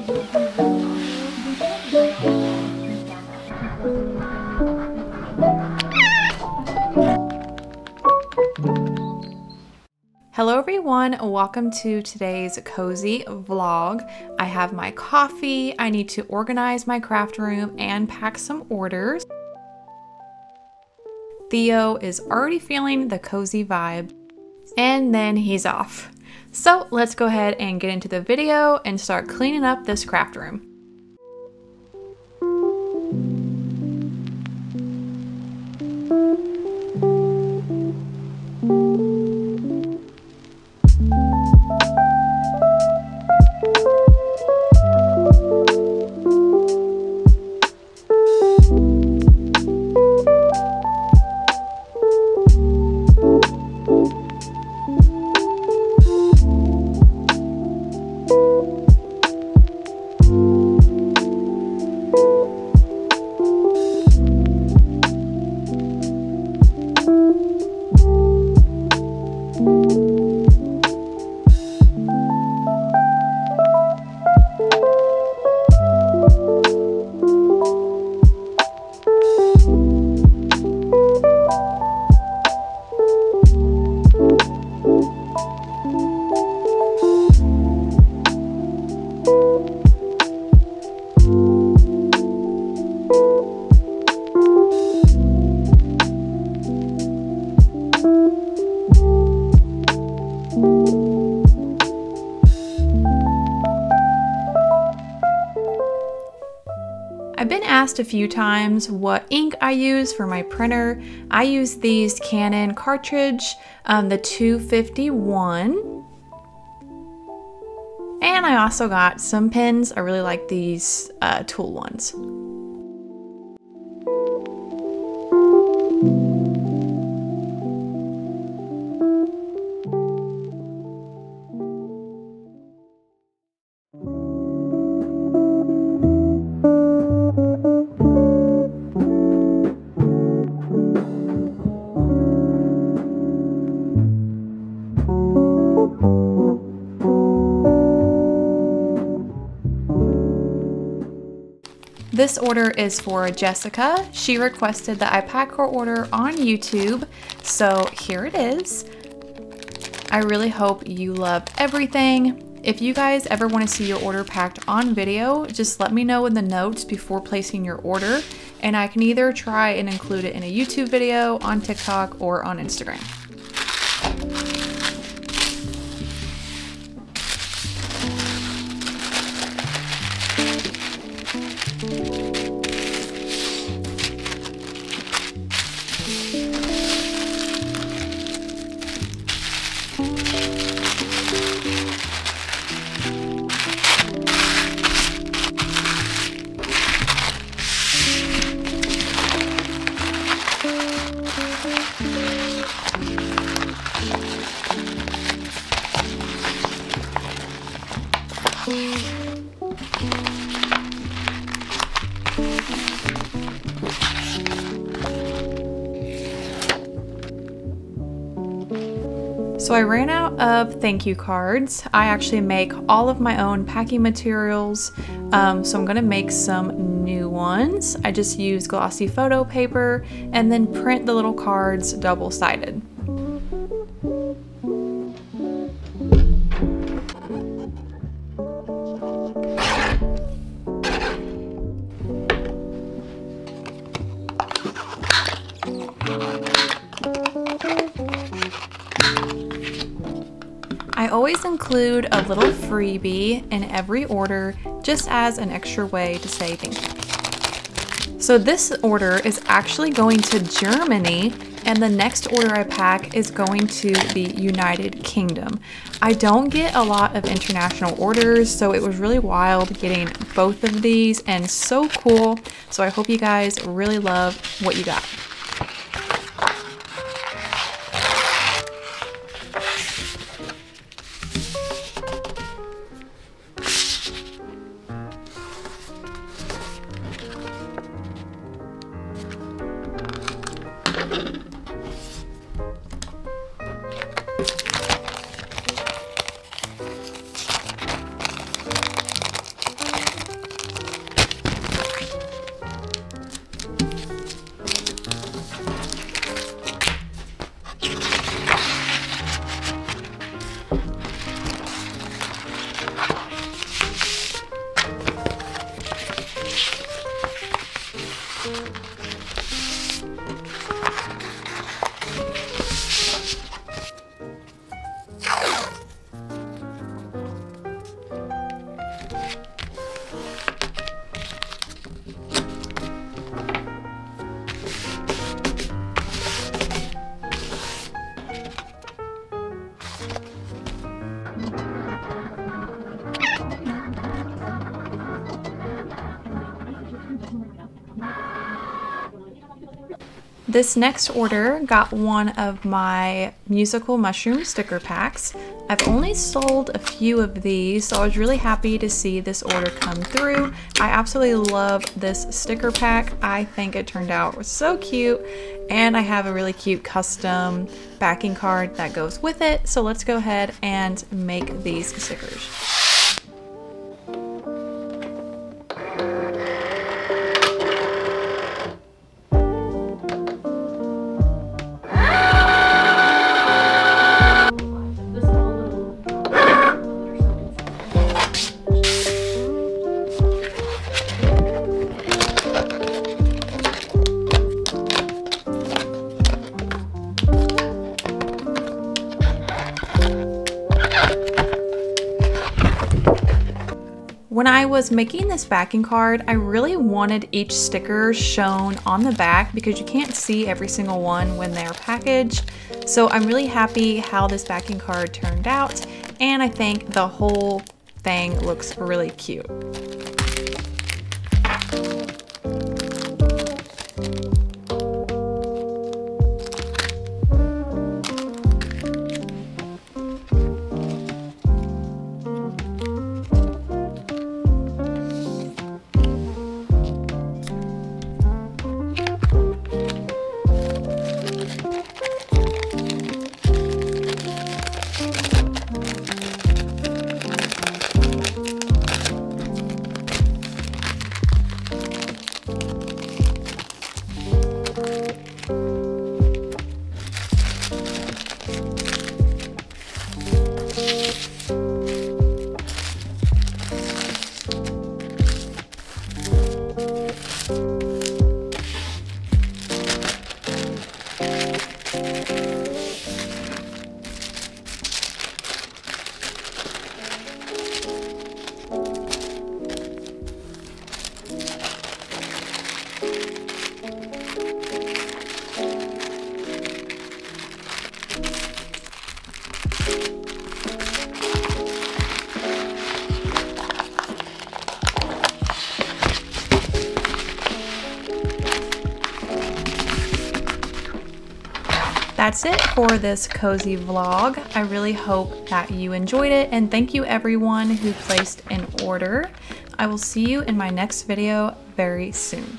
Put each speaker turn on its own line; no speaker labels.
Hello everyone, welcome to today's cozy vlog. I have my coffee, I need to organize my craft room and pack some orders. Theo is already feeling the cozy vibe, and then he's off. So let's go ahead and get into the video and start cleaning up this craft room. I've been asked a few times what ink I use for my printer. I use these Canon cartridge, the 251. And I also got some pens. I really like these tool ones. This order is for Jessica. She requested that I pack her order on YouTube, so here it is. I really hope you love everything. If you guys ever want to see your order packed on video, just let me know in the notes before placing your order, and I can either try and include it in a YouTube video, on TikTok, or on Instagram. So I ran out of thank you cards. I actually make all of my own packing materials, so I'm gonna make some new ones. I just use glossy photo paper and then print the little cards double-sided. I always include a little freebie in every order just as an extra way to say thank you. So this order is actually going to Germany, and the next order I pack is going to the United Kingdom. I don't get a lot of international orders, so it was really wild getting both of these and so cool. So I hope you guys really love what you got. This next order got one of my musical mushroom sticker packs. I've only sold a few of these, so I was really happy to see this order come through. I absolutely love this sticker pack. I think it turned out so cute, and I have a really cute custom backing card that goes with it. So let's go ahead and make these stickers. When I was making this backing card, I really wanted each sticker shown on the back because you can't see every single one when they're packaged. So I'm really happy how this backing card turned out, and I think the whole thing looks really cute. That's it for this cozy vlog. I really hope that you enjoyed it, and thank you everyone who placed an order. I will see you in my next video very soon.